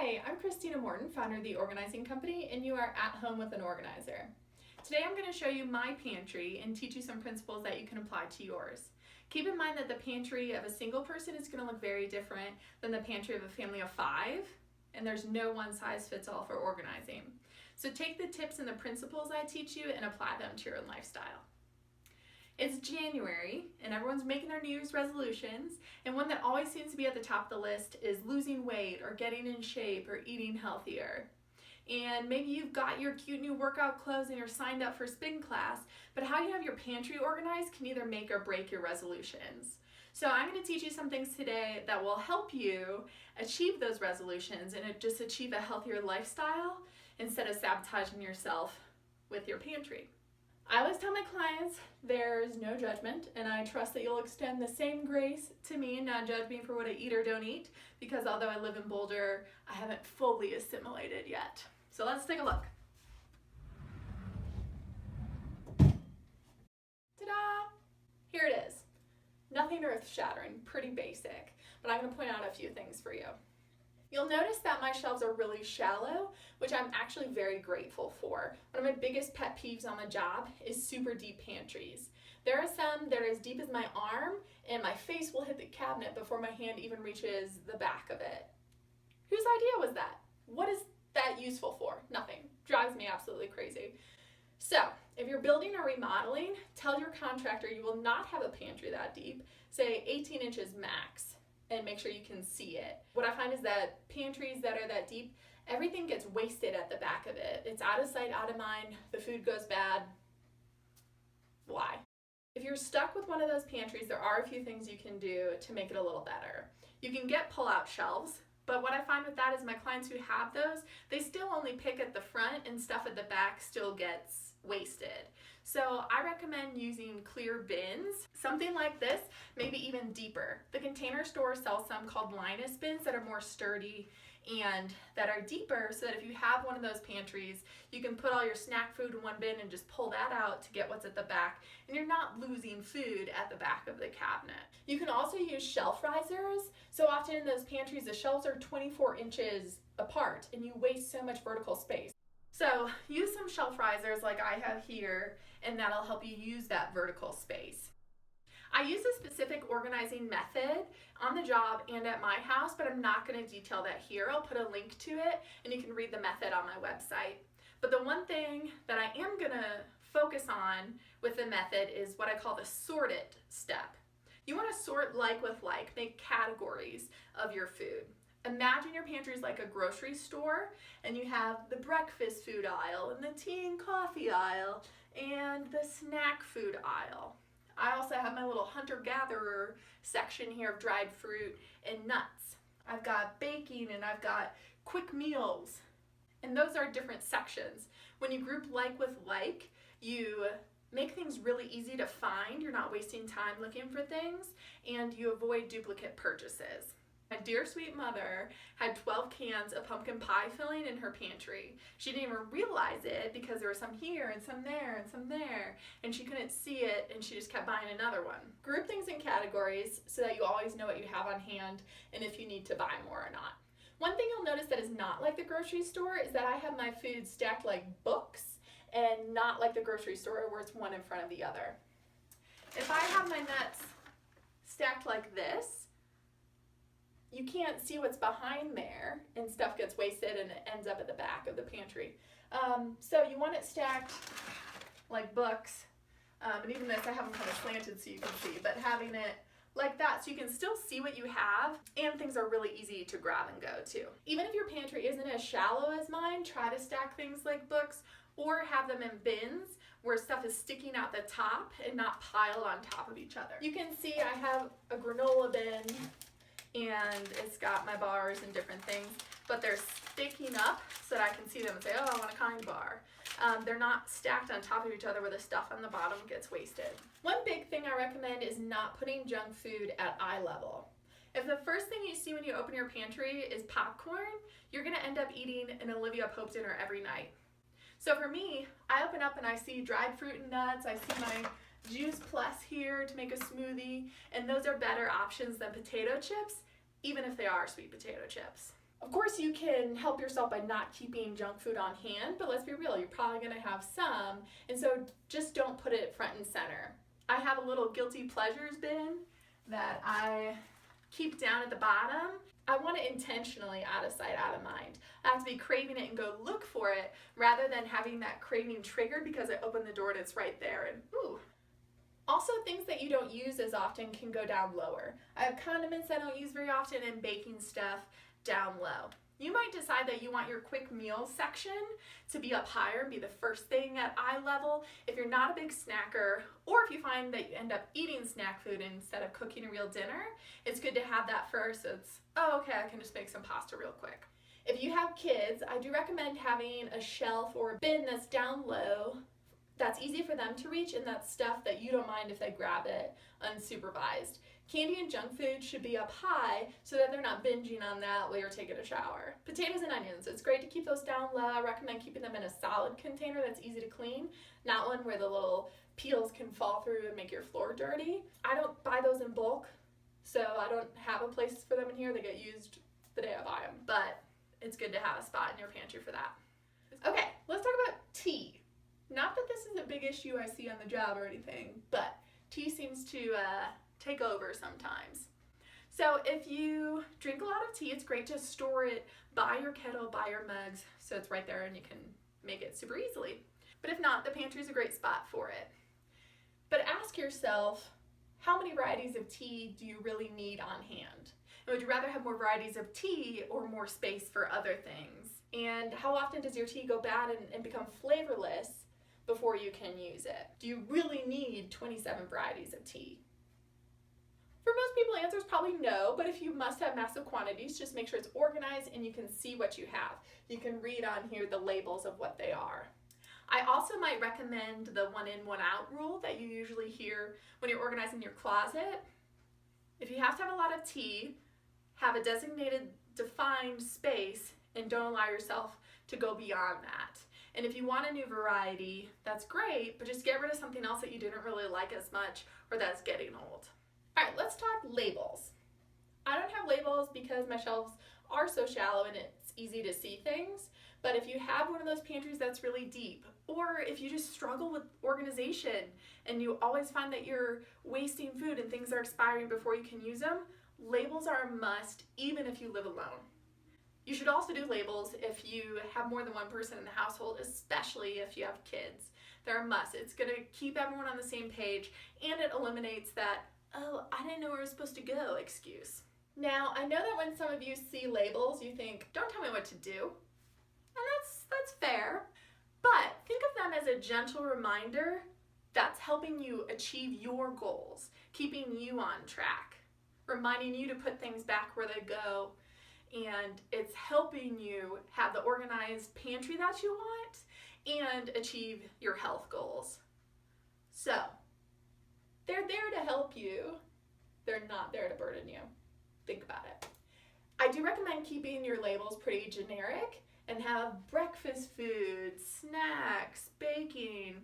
Hi, I'm Christina Morton, founder of The Organizing Company, and you are at home with an organizer. Today I'm going to show you my pantry and teach you some principles that you can apply to yours. Keep in mind that the pantry of a single person is going to look very different than the pantry of a family of 5, and there's no one size fits all for organizing. So take the tips and the principles I teach you and apply them to your own lifestyle. It's January and everyone's making their New Year's resolutions, and one that always seems to be at the top of the list is losing weight or getting in shape or eating healthier. And maybe you've got your cute new workout clothes and you're signed up for spin class, but how you have your pantry organized can either make or break your resolutions. So I'm going to teach you some things today that will help you achieve those resolutions and just achieve a healthier lifestyle instead of sabotaging yourself with your pantry. I always tell my clients there's no judgment, and I trust that you'll extend the same grace to me and not judge me for what I eat or don't eat, because although I live in Boulder, I haven't fully assimilated yet. So let's take a look. Ta-da! Here it is. Nothing earth-shattering, pretty basic, but I'm going to point out a few things for you. You'll notice that my shelves are really shallow, which I'm actually very grateful for. One of my biggest pet peeves on the job is super deep pantries. There are some that are as deep as my arm, and my face will hit the cabinet before my hand even reaches the back of it. Whose idea was that? What is that useful for? Nothing. Drives me absolutely crazy. So, if you're building or remodeling, tell your contractor you will not have a pantry that deep, say 18 inches max. And make sure you can see it. What I find is that pantries that are that deep, everything gets wasted at the back of it. It's out of sight, out of mind, the food goes bad. Why? If you're stuck with one of those pantries, there are a few things you can do to make it a little better. You can get pull-out shelves, but what I find with that is my clients who have those, they still only pick at the front and stuff at the back still gets wasted. So I recommend using clear bins, something like this, maybe even deeper. The Container Store sells some called Linus bins that are more sturdy and that are deeper, so that if you have one of those pantries, you can put all your snack food in one bin and just pull that out to get what's at the back, and you're not losing food at the back of the cabinet. You can also use shelf risers. So often in those pantries, the shelves are 24 inches apart and you waste so much vertical space. So use some shelf risers like I have here, and that'll help you use that vertical space. I use a specific organizing method on the job and at my house, but I'm not going to detail that here. I'll put a link to it and you can read the method on my website. But the one thing that I am going to focus on with the method is what I call the sort it step. You want to sort like with like, make categories of your food. Imagine your pantry is like a grocery store and you have the breakfast food aisle and the tea and coffee aisle and the snack food aisle. I also have my little hunter-gatherer section here of dried fruit and nuts. I've got baking and I've got quick meals, and those are different sections. When you group like with like, you make things really easy to find. You're not wasting time looking for things, and you avoid duplicate purchases. My dear sweet mother had 12 cans of pumpkin pie filling in her pantry. She didn't even realize it because there were some here and some there and some there, and she couldn't see it, and she just kept buying another one. Group things in categories so that you always know what you have on hand and if you need to buy more or not. One thing you'll notice that is not like the grocery store is that I have my food stacked like books and not like the grocery store where it's one in front of the other. If I have my nuts stacked like this, you can't see what's behind there and stuff gets wasted and it ends up at the back of the pantry. So you want it stacked like books, and even this I have them kind of slanted so you can see, but having it like that so you can still see what you have, and things are really easy to grab and go to. Even if your pantry isn't as shallow as mine, try to stack things like books or have them in bins where stuff is sticking out the top and not piled on top of each other. You can see I have a granola bin and it's got my bars and different things, but they're sticking up so that I can see them and say, oh, I want a kind bar. They're not stacked on top of each other where the stuff on the bottom gets wasted. One big thing I recommend is not putting junk food at eye level. If the first thing you see when you open your pantry is popcorn, you're gonna end up eating an Olivia Pope dinner every night. So for me, I open up and I see dried fruit and nuts, I see my Juice Plus here to make a smoothie, and those are better options than potato chips, even if they are sweet potato chips. Of course, you can help yourself by not keeping junk food on hand, but let's be real, you're probably gonna have some, and so just don't put it front and center. I have a little guilty pleasures bin that I keep down at the bottom. I want it intentionally out of sight, out of mind. I have to be craving it and go look for it rather than having that craving triggered because I opened the door and it's right there and ooh. Also, things that you don't use as often can go down lower. I have condiments I don't use very often and baking stuff down low. You might decide that you want your quick meal section to be up higher and be the first thing at eye level if you're not a big snacker, or if you find that you end up eating snack food instead of cooking a real dinner. It's good to have that first, so it's, oh, okay, I can just make some pasta real quick. If you have kids, I do recommend having a shelf or a bin that's down low that's easy for them to reach, and that's stuff that you don't mind if they grab it unsupervised. Candy and junk food should be up high so that they're not binging on that while you're taking a shower. Potatoes and onions, it's great to keep those down low. I recommend keeping them in a solid container that's easy to clean, not one where the little peels can fall through and make your floor dirty. I don't buy those in bulk, so I don't have a place for them in here. They get used the day I buy them, but it's good to have a spot in your pantry for that. Okay, let's talk about tea. Not that this is a big issue I see on the job or anything, but tea seems to take over sometimes. So if you drink a lot of tea, it's great to store it by your kettle, by your mugs, so it's right there and you can make it super easily. But if not, the pantry is a great spot for it. But ask yourself, how many varieties of tea do you really need on hand? And would you rather have more varieties of tea or more space for other things? And how often does your tea go bad and become flavorless before you can use it? Do you really need 27 varieties of tea? For most people, the answer is probably no, but if you must have massive quantities, just make sure it's organized and you can see what you have. You can read on here the labels of what they are. I also might recommend the one in, one out rule that you usually hear when you're organizing your closet. If you have to have a lot of tea, have a designated, defined space and don't allow yourself to go beyond that. And if you want a new variety, that's great, but just get rid of something else that you didn't really like as much or that's getting old. All right, let's talk labels. I don't have labels because my shelves are so shallow and it's easy to see things, but if you have one of those pantries that's really deep, or if you just struggle with organization and you always find that you're wasting food and things are expiring before you can use them, labels are a must even if you live alone. You should also do labels if you have more than one person in the household, especially if you have kids. They're a must. It's going to keep everyone on the same page, and it eliminates that, oh, I didn't know where I was supposed to go excuse. Now, I know that when some of you see labels, you think, don't tell me what to do. And that's fair. But think of them as a gentle reminder that's helping you achieve your goals, keeping you on track, reminding you to put things back where they go, and it's helping you have the organized pantry that you want and achieve your health goals. So, they're there to help you. They're not there to burden you. Think about it. I do recommend keeping your labels pretty generic and have breakfast foods, snacks, baking,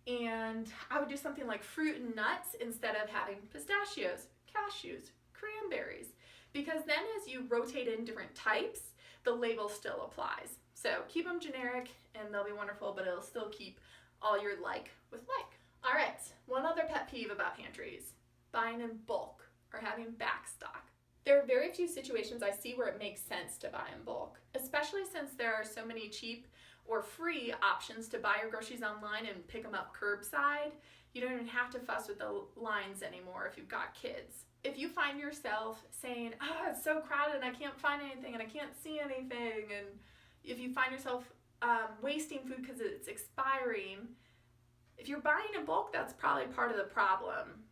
and I would do something like fruit and nuts instead of having pistachios, cashews, cranberries, because then as you rotate in different types, the label still applies. So keep them generic and they'll be wonderful, but it'll still keep all your like with like. All right, one other pet peeve about pantries, buying in bulk or having back stock. There are very few situations I see where it makes sense to buy in bulk, especially since there are so many cheap or free options to buy your groceries online and pick them up curbside. You don't even have to fuss with the lines anymore if you've got kids. If you find yourself saying, oh, it's so crowded and I can't find anything and I can't see anything, and if you find yourself wasting food because it's expiring, if you're buying in bulk, that's probably part of the problem.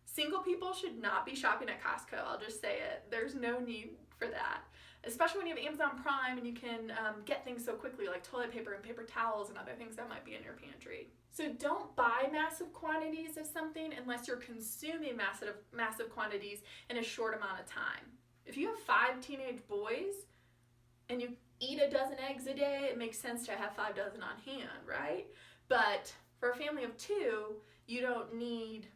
Single people should not be shopping at Costco, I'll just say it. There's no need for that. Especially when you have Amazon Prime and you can get things so quickly like toilet paper and paper towels and other things that might be in your pantry. So don't buy massive quantities of something unless you're consuming massive quantities in a short amount of time. If you have 5 teenage boys and you eat a dozen eggs a day, it makes sense to have 5 dozen on hand, right? But for a family of 2, you don't need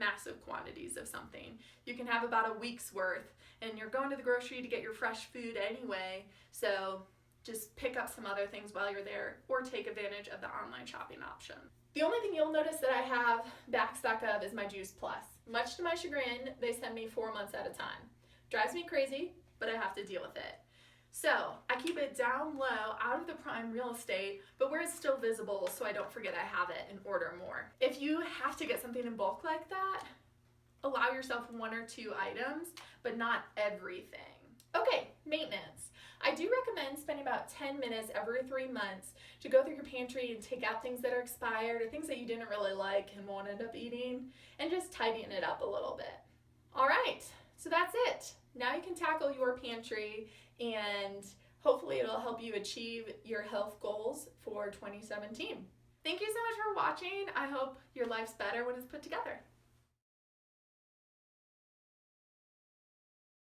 massive quantities of something. You can have about a week's worth, and you're going to the grocery to get your fresh food anyway, so just pick up some other things while you're there or take advantage of the online shopping option. The only thing you'll notice that I have backstock of is my Juice Plus. Much to my chagrin, they send me 4 months at a time. Drives me crazy, but I have to deal with it. So I keep it down low, out of the prime real estate, but where it's still visible so I don't forget I have it and order more. If you have to get something in bulk like that, allow yourself 1 or 2 items, but not everything. Okay, maintenance. I do recommend spending about 10 minutes every 3 months to go through your pantry and take out things that are expired or things that you didn't really like and won't end up eating, and just tidying it up a little bit. All right, so that's it. Now you can tackle your pantry, and hopefully it'll help you achieve your health goals for 2017. Thank you so much for watching. I hope your life's better when it's put together.